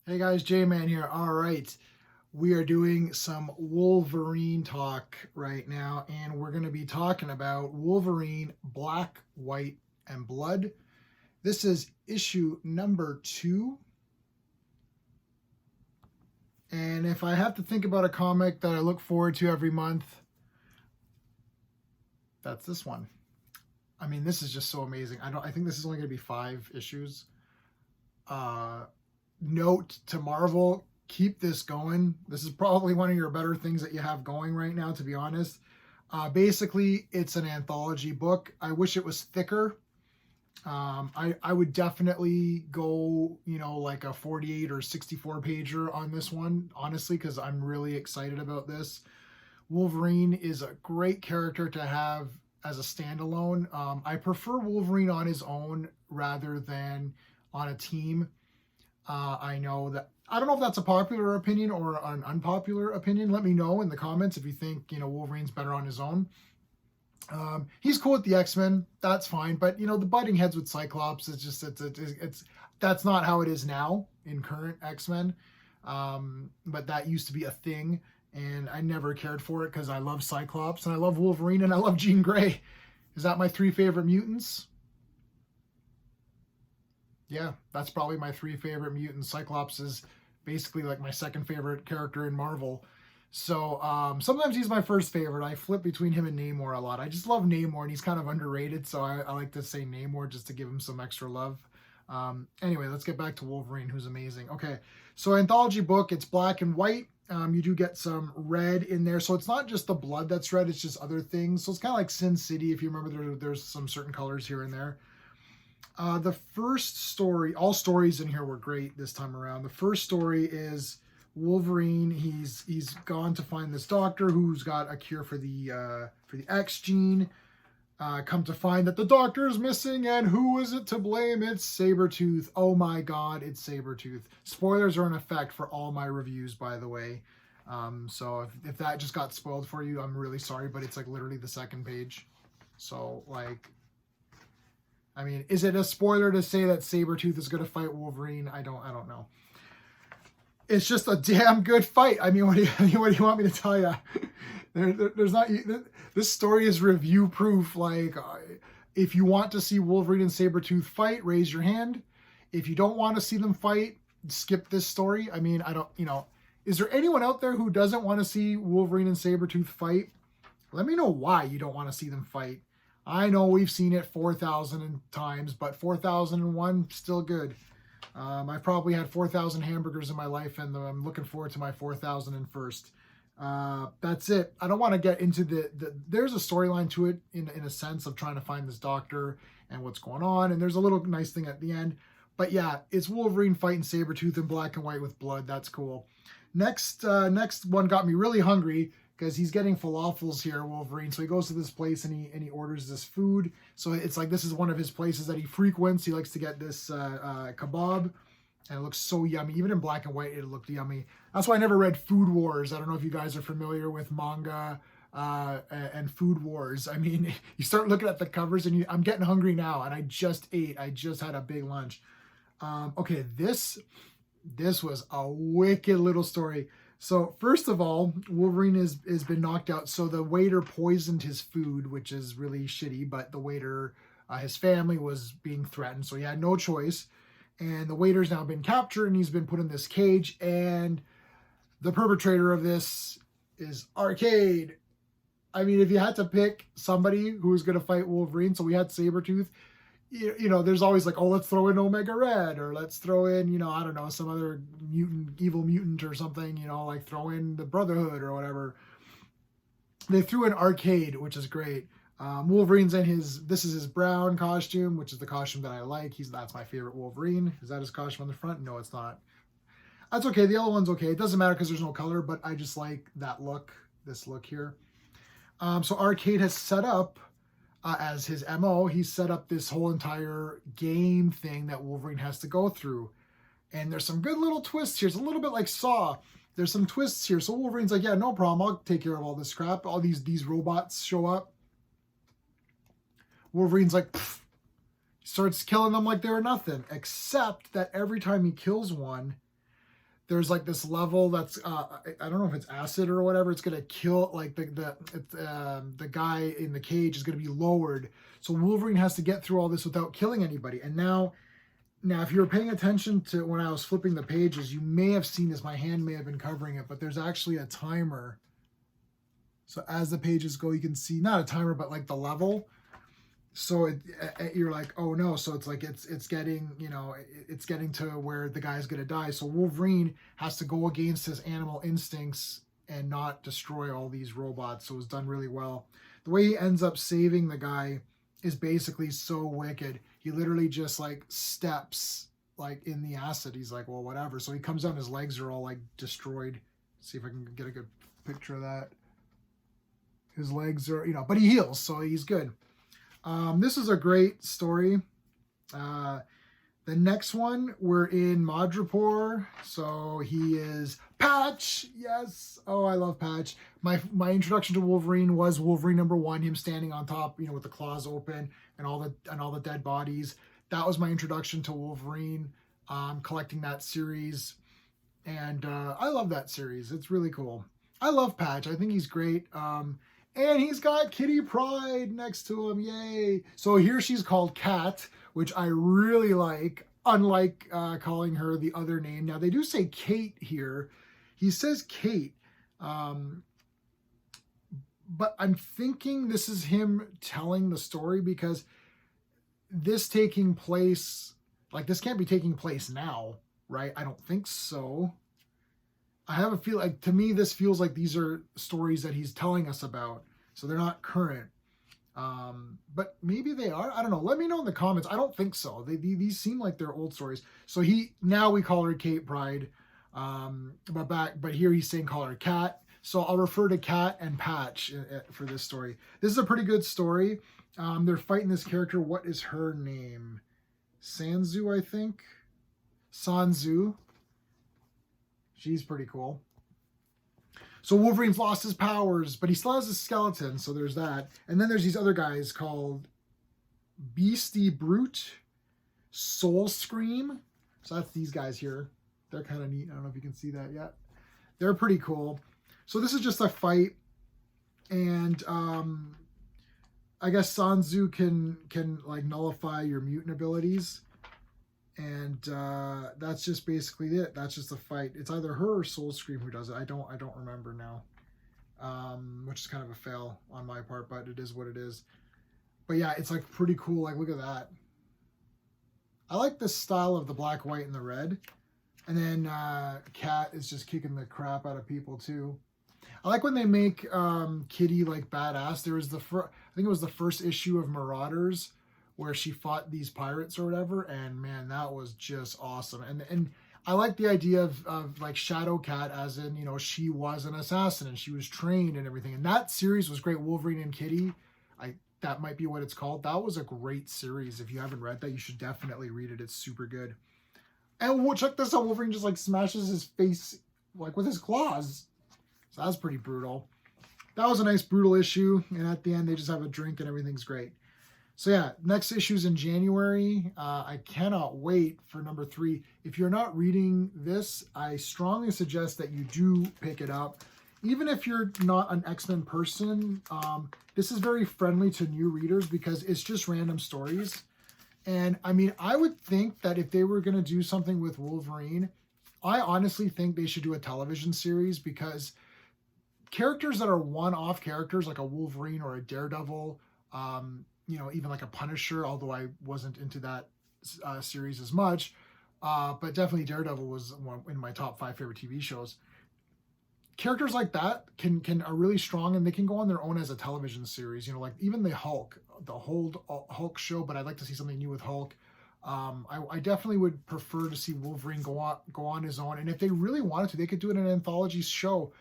Hey guys, J-Man here. All right, we are doing some Wolverine talk right now, and we're going to be talking about Wolverine Black, White, and Blood. This is issue number 2. And if I have to think about a comic that I look forward to every month, that's this one. I mean, this is just so amazing. I think this is only going to be 5 issues. Uh Note to Marvel, keep this going. This is probably one of your better things that you have going right now, to be honest. Basically, it's an anthology book. I wish it was thicker. I would definitely go, like a 48 or 64 pager on this one, honestly, because I'm really excited about this. Wolverine is a great character to have as a standalone. I prefer Wolverine on his own rather than on a team. I know that I don't know if that's a popular opinion or an unpopular opinion. Let me know in the comments if you think Wolverine's better on his own. He's cool with the X-Men, that's fine, but the butting heads with Cyclops is just it's that's not how it is now in current X-Men. But that used to be a thing, and I never cared for it because I love Cyclops and I love Wolverine and I love Jean Grey. Is that my 3 favorite mutants? Yeah, that's probably my 3 favorite mutants. Cyclops is basically like my second favorite character in Marvel. So sometimes he's my first favorite. I flip between him and Namor a lot. I just love Namor, and he's kind of underrated, so I like to say Namor just to give him some extra love. Anyway, let's get back to Wolverine, who's amazing. Okay, so anthology book, it's black and white. You do get some red in there, so it's not just the blood that's red, it's just other things. So it's kind of like Sin City, if you remember, there's some certain colors here and there. The first story, all stories in here were great this time around. The first story is Wolverine. He's gone to find this doctor who's got a cure for the X gene. Come to find that the doctor is missing, and who is it to blame? It's Sabretooth. Oh my God, it's Sabretooth. Spoilers are in effect for all my reviews, by the way. So if that just got spoiled for you, I'm really sorry, but it's like literally the second page. So like, I mean, is it a spoiler to say that Sabretooth is going to fight Wolverine? I don't know. It's just a damn good fight. I mean, what do you want me to tell you? There's not. This story is review proof. Like, if you want to see Wolverine and Sabretooth fight, raise your hand. If you don't want to see them fight, skip this story. I mean, I don't. Is there anyone out there who doesn't want to see Wolverine and Sabretooth fight? Let me know why you don't want to see them fight. I know we've seen it 4,000 times, but 4,001 still good. I've probably had 4,000 hamburgers in my life, and I'm looking forward to my 4,001st. That's it. I don't want to get into there's a storyline to it in a sense of trying to find this doctor and what's going on, and there's a little nice thing at the end. But yeah, it's Wolverine fighting Sabretooth in black and white with blood. That's cool. Next one got me really hungry because he's getting falafels here, Wolverine. So he goes to this place and he orders this food. So it's like this is one of his places that he frequents. He likes to get this kebab, and it looks so yummy. Even in black and white, it looked yummy. That's why I never read Food Wars. I don't know if you guys are familiar with manga and Food Wars. I mean, you start looking at the covers, and I'm getting hungry now, and I just ate. I just had a big lunch. Okay, this was a wicked little story. So first of all, Wolverine has been knocked out. So the waiter poisoned his food, which is really shitty. But the waiter, his family was being threatened, so he had no choice. And the waiter's now been captured, and he's been put in this cage. And the perpetrator of this is Arcade. I mean, if you had to pick somebody who was going to fight Wolverine, so we had Sabretooth. There's always like, oh, let's throw in Omega Red, or let's throw in, I don't know, some other evil mutant or something, like throw in the Brotherhood or whatever. They threw in Arcade, which is great. Wolverine's in this is his brown costume, which is the costume that I like. That's my favorite Wolverine. Is that his costume on the front? No, it's not. That's okay. The yellow one's okay. It doesn't matter because there's no color, but I just like that look, this look here. So Arcade has set up, as his MO, he's set up this whole entire game thing that Wolverine has to go through. And there's some good little twists here. It's a little bit like Saw. There's some twists here. So Wolverine's like, yeah, no problem. I'll take care of all this crap. All these robots show up. Wolverine's like, pfft. Starts killing them like they were nothing. Except that every time he kills one, there's like this level that's I don't know if it's acid or whatever. It's gonna kill like the guy in the cage is gonna be lowered. So Wolverine has to get through all this without killing anybody. And now if you were paying attention to when I was flipping the pages, you may have seen this. My hand may have been covering it, but there's actually a timer. So as the pages go, you can see not a timer, but like the level. So you're like, oh no. So it's like, it's getting, it's getting to where the guy's going to die. So Wolverine has to go against his animal instincts and not destroy all these robots. So it's done really well. The way he ends up saving the guy is basically so wicked. He literally just like steps like in the acid. He's like, well, whatever. So he comes down, his legs are all like destroyed. Let's see if I can get a good picture of that. His legs are, but he heals. So he's good. This is a great story. The next one, we're in Madripoor. So he is Patch. Yes. Oh, I love Patch. My introduction to Wolverine was Wolverine #1, him standing on top, with the claws open and all the dead bodies. That was my introduction to Wolverine. Collecting that series, and I love that series. It's really cool. I love Patch. I think he's great. And he's got Kitty Pryde next to him. Yay. So here she's called Kat, which I really like, unlike calling her the other name. Now, they do say Kate here. He says Kate. But I'm thinking this is him telling the story, because this taking place, like this can't be taking place now, right? I don't think so. I have a feel like, to me, this feels like these are stories that he's telling us about. So they're not current. But maybe they are. I don't know. Let me know in the comments. I don't think so. These seem like they're old stories. So now we call her Kate Pryde. But here he's saying call her Kat. So I'll refer to Kat and Patch for this story. This is a pretty good story. They're fighting this character. What is her name? Sanzu, I think. Sanzu. She's pretty cool. So Wolverine's lost his powers, but he still has his skeleton, so there's that. And then there's these other guys called Beastie Brute, Soul Scream. So that's these guys here. They're kind of neat. I don't know if you can see that yet. They're pretty cool. So this is just a fight. And I guess Sanzu can like nullify your mutant abilities. And that's just basically it. That's just a fight. It's either her or Soul Scream who does it. I don't remember now, which is kind of a fail on my part, but it is what it is. But yeah, it's like pretty cool. Like, look at that. I like the style of the black, white, and the red. And then Kat is just kicking the crap out of people too. I like when they make Kitty like badass. There was I think it was the first issue of Marauders, where she fought these pirates or whatever, and man, that was just awesome. And I like the idea of like Shadow Cat, as in, she was an assassin and she was trained and everything. And that series was great. Wolverine and Kitty, that might be what it's called. That was a great series. If you haven't read that, you should definitely read it. It's super good. And check this out. Wolverine just like smashes his face like with his claws. So that's pretty brutal. That was a nice brutal issue. And at the end, they just have a drink and everything's great. So yeah, next issue's in January. I cannot wait for #3. If you're not reading this, I strongly suggest that you do pick it up. Even if you're not an X-Men person, this is very friendly to new readers because it's just random stories. And I mean, I would think that if they were going to do something with Wolverine, I honestly think they should do a television series, because characters that are one-off characters like a Wolverine or a Daredevil, even like a Punisher, although I wasn't into that series as much, but definitely Daredevil was one in my top 5 favorite TV shows. Characters like that are really strong, and they can go on their own as a television series. Like even the whole Hulk show, but I'd like to see something new with Hulk. I definitely would prefer to see Wolverine go on his own, and if they really wanted to, they could do it in an anthology show.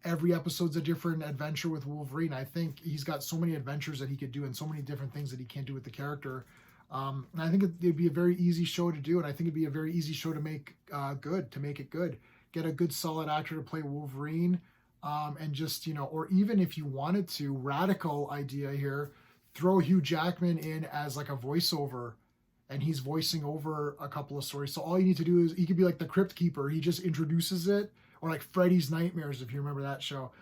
Every episode's a different adventure with Wolverine. I think he's got so many adventures that he could do and so many different things that he can't do with the character. And I think it'd be a very easy show to do. And I think it'd be a very easy show to make it good. Get a good solid actor to play Wolverine. And just, or even if you wanted to, radical idea here, throw Hugh Jackman in as like a voiceover and he's voicing over a couple of stories. So all you need to do is, he could be like the Crypt Keeper. He just introduces it, or like Freddy's Nightmares, if you remember that show.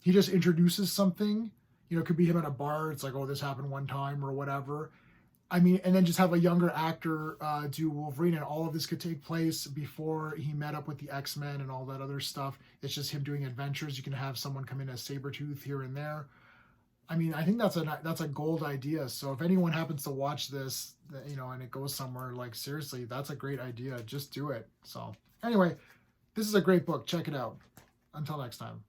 He just introduces something. You know, it could be him at a bar. It's like, oh, this happened one time or whatever. I mean, and then just have a younger actor do Wolverine, and all of this could take place before he met up with the X-Men and all that other stuff. It's just him doing adventures. You can have someone come in as Sabretooth here and there. I mean, I think that's a gold idea. So if anyone happens to watch this, you know, and it goes somewhere, like seriously, that's a great idea. Just do it. So anyway, this is a great book. Check it out. Until next time.